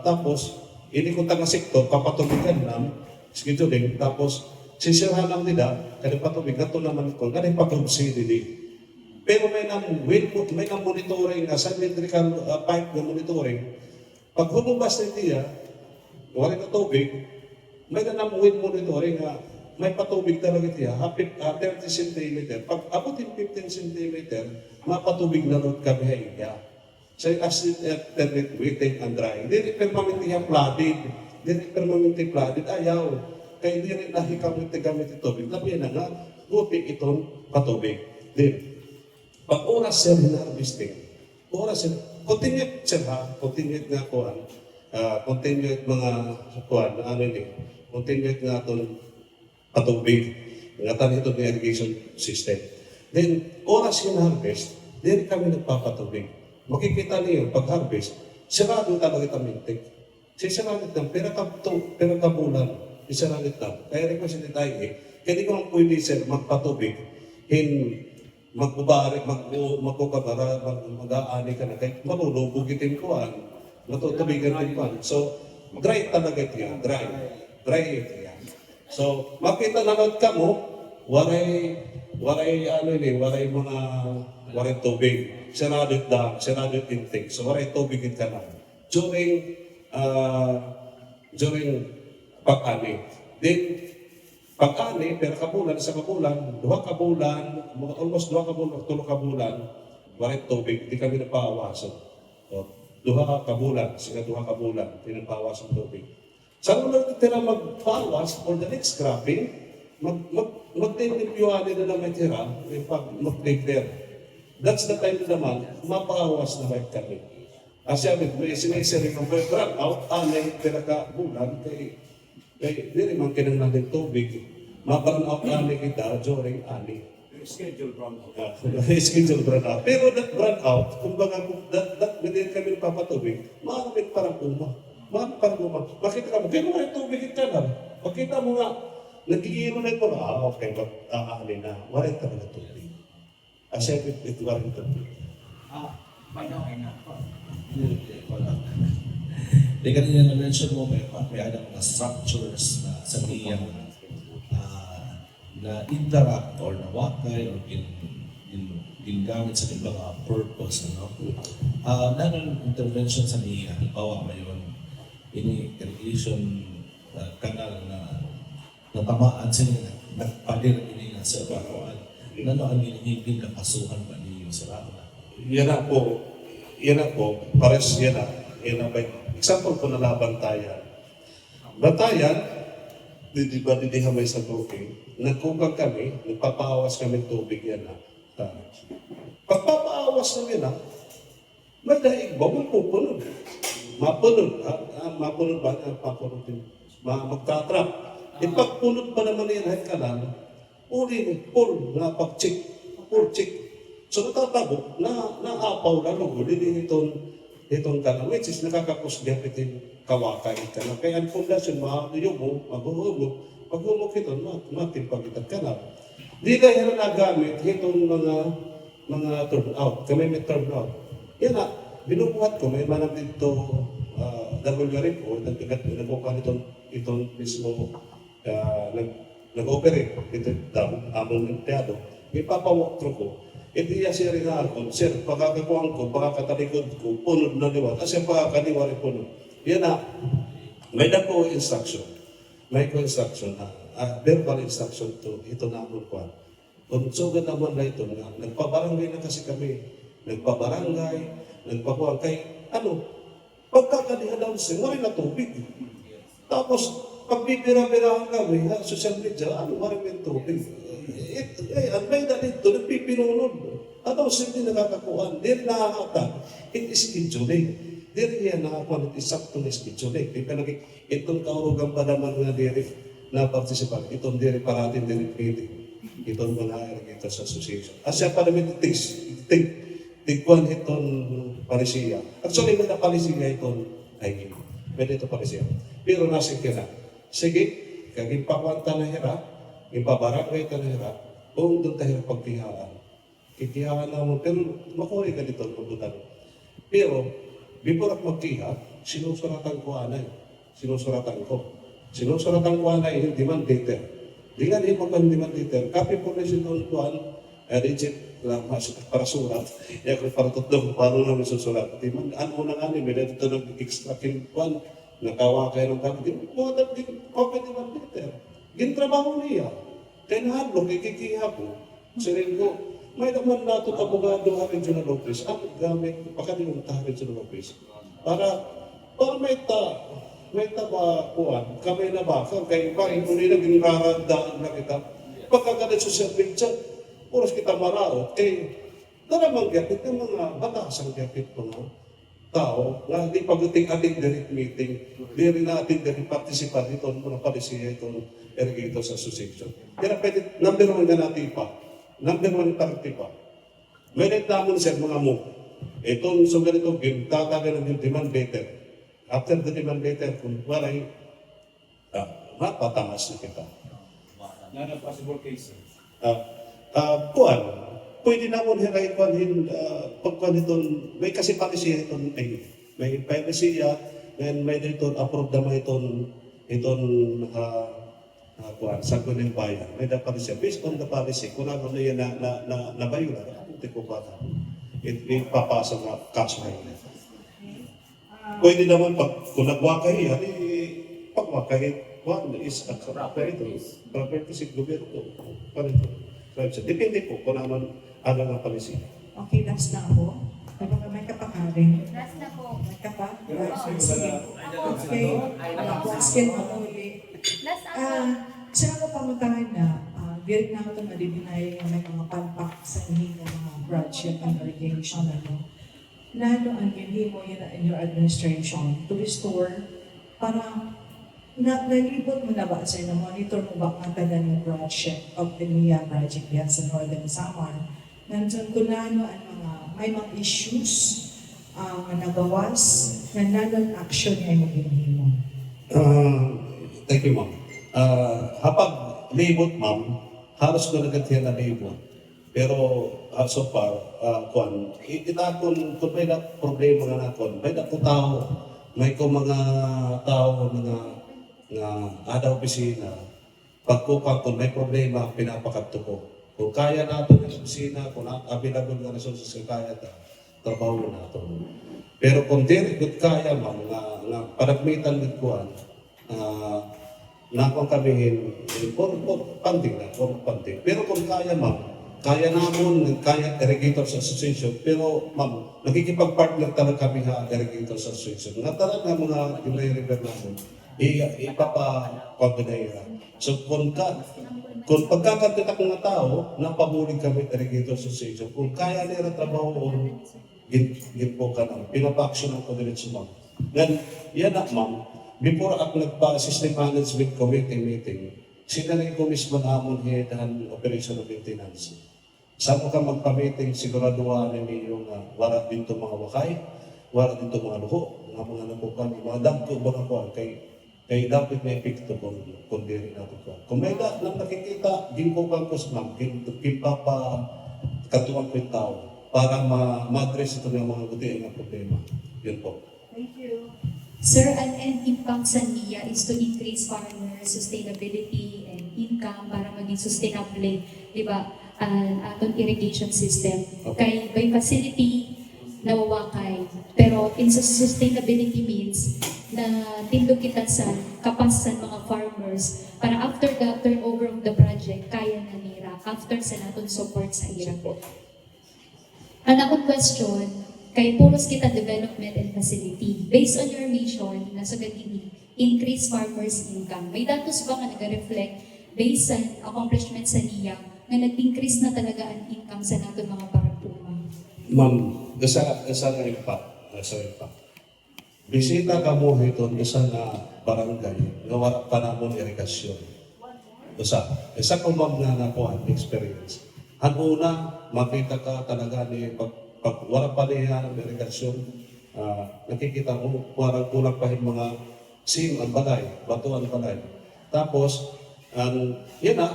tapos hindi ko taga sektor, papatubigan lang, scheduling, tapos sisirahan lang nila, kaya patubig na ito naman ko, kaya pag-consider din. Pero may nang monitoring, cylindrical pipe na monitoring, pag humubas na niya, wala na tubig, may nang wind monitoring na may patubig talaga niya, 30 cm. Pag abutin 15 cm, mapatubig na rin kami niya. So, as alternate wetting and drying. Hindi permanente yung flooded. Hindi permanente flooded. Ayaw. Kaya hindi rin nahikamit gamit yung tubig. Labi na nga, buti itong patubig. Then, pag oras sir na harvesting, oras sir, continued sir ha, continued nga kuhan, continued mga kuhan, continued nga itong patubig, nga tayo itong irrigation system. Then, oras yung harvest, then kami nagpapatubig. Makikita niyo, pag harvest, sarado talaga tamintik. Sisarado lang, pero kabulan, isarado lang. Kaya request din tayo kaya di ko lang pwede sir, magpatubig, mag-aani ka na, kahit malulubugitin ko matutubigan din ko. So, dry talaga ito dry ito yan. So, makita na ka mo, waray tubig. Sarado intake. So, waray tubigin ka na. During pag-ani. Then, pag-ani, pero sa kabulan, 2 kabulan, almost 2 kabulan, 3 kabulan, waray tubig, hindi kami napawasan. So, 2 kabulan, 2 kabulan, pinapawasan tubig. Sa unang tira magpawas for the next cropping, mag-tinipyuhan na naman tira, mag-prepare. That's the time naman, mapawas na right kami. Asya, may sinisiri ng brand out, anay, pinaka bulan, kay diri man kinanglan tubig, ma-burn out anay kita during anay. Schedule burn out. Schedule burn out. Pero that burn out, kumbaga, hindi kami papatubig, maraming parang uma. Makita ka mo, kaya mo yung tubig ka na. Makita mo nga, nag-iinom na ito, okay, mag-aanin na, warin ka na tubig. Asya, ito warin ka na. Di kanina na-mention mo, may ada mga structures na sa niya na interact or nawakay or gingamit sa ibang purpose. Nanong intervention sa niya, halimbawa mayon, ini irrigation kanal na natamaan sa niya, nagpalir ini nga sa baroan. Nano ang hinihigin na kasuhan ba niyo sa rana? Yan na po, pares yan na ba? Example po na Bantayan. Bantayan, di ba may sa booking, nagkubag kami, nagpapaawas kami tubig yan na. Pagpapaawas namin na, may daig ba? Mapupunod. Mapunod ba? Mapunod din. Magtatrap. Ipagpunod pa naman yan ay kanal, full na pag-check. Full check. So natatabo, naapaw na lugo, din itong kanal, which is nakakakusgap itong kawakay kanal. Kaya ang pundasyon, mahuyubo, maghuhubo, paghumok ito, matimpag itong kanal. Di kaya na nagamit itong mga turnout. Kami may turnout. Yan na, binubuhat ko, may manang dito WRF o nagbubuhan itong mismo nag-operate ito among empleyado. May papawalk through ko. Hindi siya rin ako, sir, pagkakakuhan ko, pagkakatalikod ko, punod na liwa. Kasi pagkakaliwa rin punod. Yan na, may dako instruction. May instruction na, verbal instruction to, ito na amon ko. Kung sugat naman na ito, nagpabarangay na kasi kami. Nagpakuhan kay, pagkakalihan daw siya, wala na tubig. Tapos, pagbibira-birahan kami, social media, maraming tubig. Ang may na dito, nagpipinunod. Hindi nakakakuhan, hindi nakakata. It is scheduling. Hindi yan nakakuhan, it is saktong scheduling. Itong kaurugang pa naman nga diri na participant, itong diri parating diri meeting. Itong mga irrigators association. Asya pa namin tigkuhan itong palisiya. Actually, may na palisiya itong ay pwede ito palisiya. Pero nasa kira. Sige, kagimpakwanta na hira, ipabarangay ka na hira, o doon tayo pagtihaan. Kitihaan na mo, pero makuri ka dito ang pagbutan. Pero, before ako magtiha, sinusuratan ko anay. Sinusuratan ko anay, yung demand data. Di nga din pag demand data. Copy information doon ko legit lang para surat. Kaya kung para tutong, paano namin susulat. Ano na nga may dito nag-extra kilkuan, nakawakay ng kami. Di mo na copy demand data. Gintrabaho niya. Kaya nahanlong, ikikiha ko. Sirin ko, may naman nato abogado harin sa Lopez. Ang gamit, baka di mo harin sa Lopez. Para may tabakuan, kami na baka, kaya pa, ito nila ginrarandaan na kita. Pagkakalit sa service, oras kita maraot, daramang gapit ng mga batasang gapit mga tao, na hindi pag-ating direct meeting, di rin natin direct participant itong mga palisiya itong Irrigators Association. Kaya pwede, number 1 na natin pa. Number 1 party pa. May nagtamon siya mga mo. Itong so ganito, tatagan ng demand letter. After the demand letter, kung walay, mapatamas na kita. Not a possible case, sir. Kuan, pwede na mo hiray pagkuhan itong, may kasi palisiya itong, may palisiya, and may dito approve naman itong kuan, sagot ng bayan. May da palisiya. Based on the policy, kung ano na yan na bayo na, hindi ko pa ipapasa na cash na yun. Pwede naman kung nagwakay yan, pagwakay, one is a property si gobyerno. Depende po kung ano ang policy. Okay, last na ako. May kapakarin. Last na po. May kapa? Sige. Okay. Question mo uli. Last ako. Sa ako pangutahan na, direct na ito madidinay may mga palpak sa hindi ng mga project and irrigation. nano ang hindi mo yun in your administration to restore para nalibot mo na ba sir, na monitor mo ba ang tagal ng project of the NIA project yan sa Northern Samar? Nandun kung nano ang may mga issues nagawas na nanon action ay maging mo. Thank you, ma'am. Hapag libot, ma'am, halos ko nagatiyan na libot. Pero so far, itakon, kung may na problema nga nakon, may na ko tao, may ko mga tao nga ada opisina, pagkukang kung may problema, pinapakapto ko. Kung kaya nato ng opisina, kung available nga resources sa kaya trabaho nato. Pero kung dili gud kaya ma'am, nga paragmitan gud kuan, nakong kamihin, for funding na, for funding. Pero kung kaya ma'am, kaya namon, kaya Irrigators Association, pero ma'am, nakikipag-partner talaga kami ha Irrigators Association. Nga talaga mga Gilay River namin, ipapa-combinera. So kung pagkakatit akong nga tao, napamulig kami Irrigators Association. Kung kaya nila trabaho, gin po ka na, pinapa-action ko diretso ma'am. Yan na ma'am, before ako nagpa-System Management Committee meeting, sinanay ko mismo namon head and operation of maintenance. Saan mo ka magpa-meeting, siguraduhan namin yung wala dito mga wakay, wala dito mga luho, mga napukan, mga dagko mga kuhan, kay dapat may epekto kung diri natin kuhan. Kung may nang nakikita, ginkukan ko sa ma'am, kinpapa katuwang ko yung tao para ma-address ito ng mga gutiin na problema. Yun po. Thank you. Sir, an end impact sa NIA is to increase farmer sustainability and income para maging sustainable, di ba, ang atong irrigation system. Kay by facility, nawawakay. Pero in sustainability means na tindog kita sa kapasan mga farmers para after the turnover of the project, kaya na nila after sa naton support sa ira. Ang akong question, kay puros kita development and facility. Based on your mission, nasa gagini, increase farmers' income. May datos ba nga nag-reflect based sa accomplishment sa NIA na nag-increase na talaga ang income sa natin mga parapuma? Ma'am, isa na impact. Bisita ka mo ito, isa na barangay, na wala pa namon irigasyon. Isa ko ma'am na nakuha, experience. Ang una, makita ka talaga ni pag wala pa niya ng irigasyon, nakikita mo, parang kulang pa yung mga sim ang balay, bato ang balay. Tapos, yan na,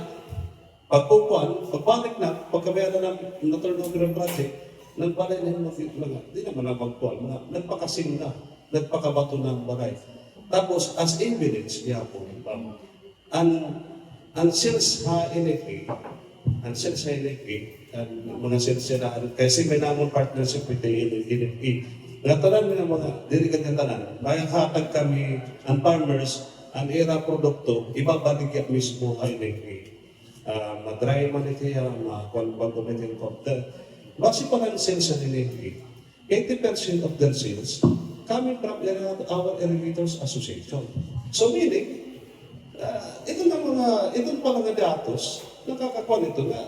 pagbalik na, pagkabayaan na turnover ng project, nagbalay na yung mga, di naman na magkuhan, nagpakasim na, nagpakabato ng balay. Tapos, as evidence, niya po, ang sales NFA, ang sales NFA, mga sensiraan, kasi may namon partnership with the NFA. Natanan ng mga dirigan ng tanan, bayang hatag kami, ang farmers, ang era produkto, ibabalik yan mismo ay NFA. Madry man ito yan, makualbagumitin ko. Basi pa lang sales sa NFA, 80% of their sales coming from our Irrigators Association. So meaning, ito pa mga datos, nakakakuha nito na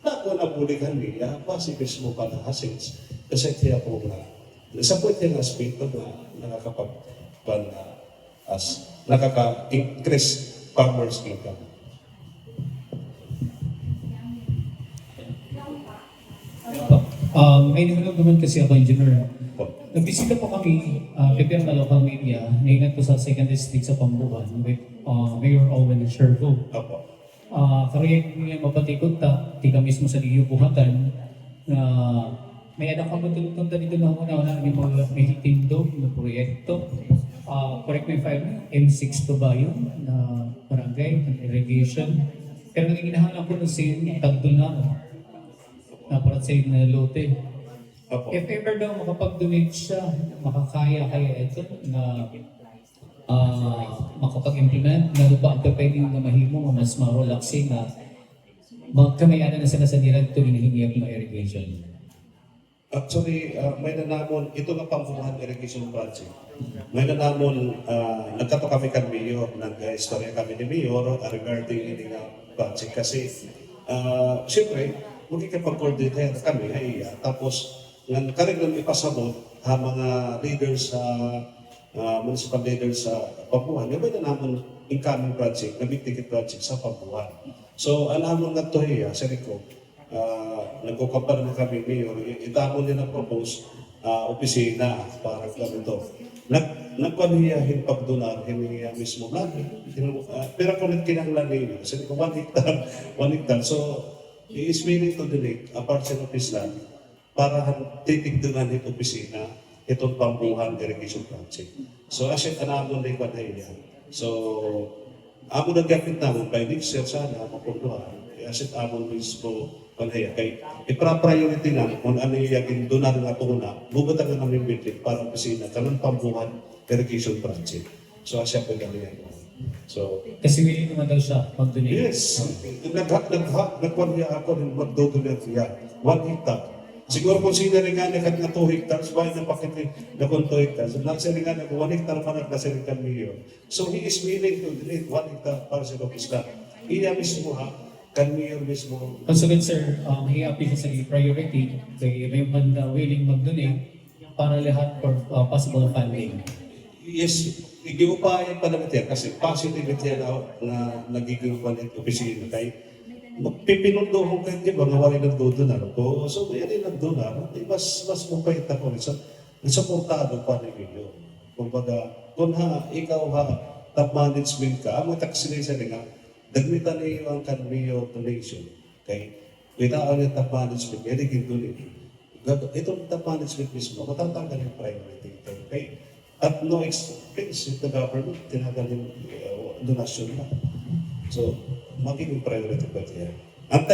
ako nabuligan niya, basi mismo pala hasins. Kasi kaya po na, sa point yung aspect na nakaka-increase farmers' income. May nilog naman kasi ako, engineer. Nagbisita po kami, prepare na local media, ngayon po sa 2nd District sa Pambuan with Mayor Owen Shergo. Karayag niya mapatikot di ka mismo sa liyo buhatan na may anak ka matulutong dito na una-una yung mga may tindog na proyekto. Correct me if I'm M6 to ba yun na barangay, ng irrigation. Pero naging hinahanap ko ng tagdol na para sa na lote. If ever daw makapag-donate siya, makakaya kaya ito na makapag-implement, na ba ang pwedeng na mahimo, mas ma-relaxing na magkamayanan na sila sa nilag ito hinihingi ng irrigation. Actually, may nanamon, ito na pampuhan irrigation project. May nanamon, nagkato kami kan Mayor, nag-istorya kami ni Mayor regarding ini nga project. Kasi, siyempre, magkikipag-coordinate kami, tapos, Ngan kariglang ipasabot ha mga leaders sa municipal leaders sa Papuan, may na naman incoming project, na big ticket project sa Papuan. So, alam nga ito sari ko, nagkukampara na kami mayor, itamo niya na propose opisina para ganito. Nagpaniyahin pagdonar, hiniya mismo lagi. Pero kung kinanglan ninyo, sari ko 1 hectare, so he is willing to donate a parcel of his land para titigdunan ito opisina, itong pambuhan irrigation project. So, asyik anamon na ipanaya. So, amon na gapit naman, by next year sana, mapunduhan. Asyik amon mismo panaya. Kaya, ipra-priority na kung ano yung donar nga po na, bubutang na namin bitin para opisina, kanang pambuhan irrigation project. So, asya po gano'n. So, Kasi willing naman daw siya mag-donate. yes, nagpaniya ako ng magdodonate niya. 1 hectare. Siguro kung sinari nga na 2 hectares, bahay na pakit na kung 2 hectares. Nagsari nga na 1 hectare pa nagkasari ka million. So he is willing to donate 1 hectare para sa office na. Iya mismo ha, kan mayor mismo. Also, sir, hihapi siya sa priority. Kaya may man na willing mag-donate para lahat for possible funding. Yes, igiupayan pa naman yan kasi positive yan na nagiging palit opisina kay pipinundohon kayo, di ba, nga wala nagdodonar ko. So, yan yung nagdonar. Mas mapait ako. Nasuportado pa ninyo. Kumbaga, kung ikaw top management ka, ang taxinisa nga, dagmitan niyo ang kanmiyo donation. Kay, without yung top management, yan yung donate. Itong top management mismo, matatanggal yung priority. Okay? At no expense, the government, tinagal yung donasyon na. So, magiging priority pa yan. Antay